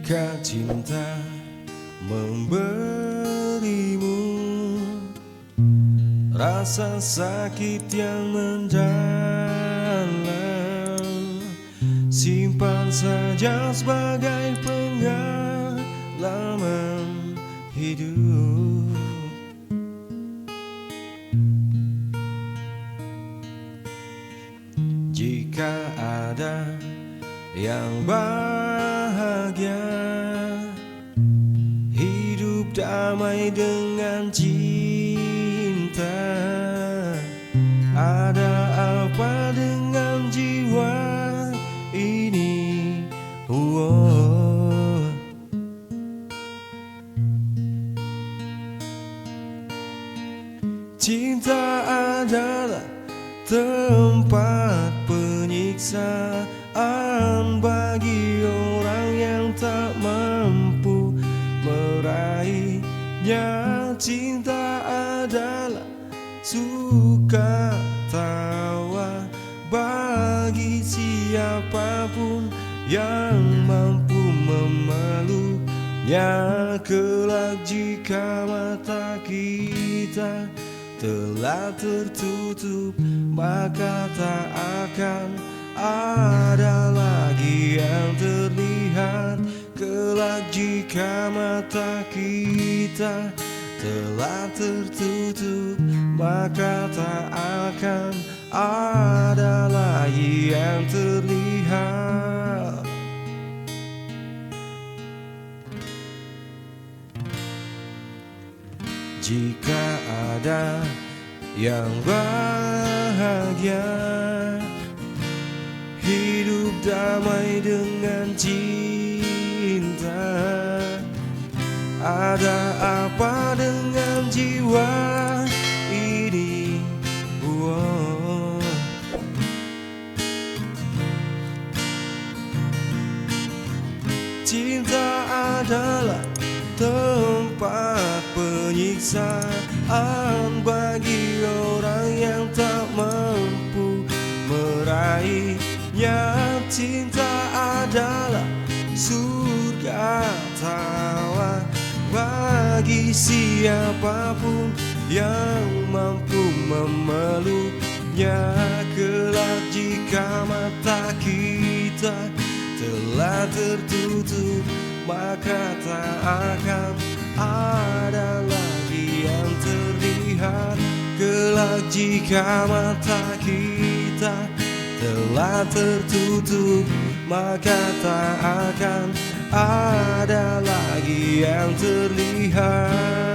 Jika cinta memberimu rasa sakit yang mendalam, simpan saja sebagai pengalaman hidup. Jika ada yang bahagia, hidup damai dengan cinta, ada apa dengan jiwa ini? Cinta adalah tempat penyiksaan bagi orang yang tak mampu meraihnya. Cinta adalah sukatawa bagi siapapun yang mampu memeluknya. Kelak jika mata kita telah tertutup, maka tak akan ada lagi yang terlihat. Kelak jika mata kita telah tertutup, maka tak akan ada lagi yang terlihat. Jika ada yang bahagia, hidup damai dengan cinta, ada apa dengan jiwa ini? Cinta adalah tempat penyiksaan bagi orang yang tak mampu meraihnya. Cinta adalah surga tawa bagi siapapun yang mampu memeluknya. Kelak jika mata kita telah tertutup, maka tak akan ada lagi yang terlihat. Kelak jika mata kita telah tertutup, maka tak akan ada lagi yang terlihat.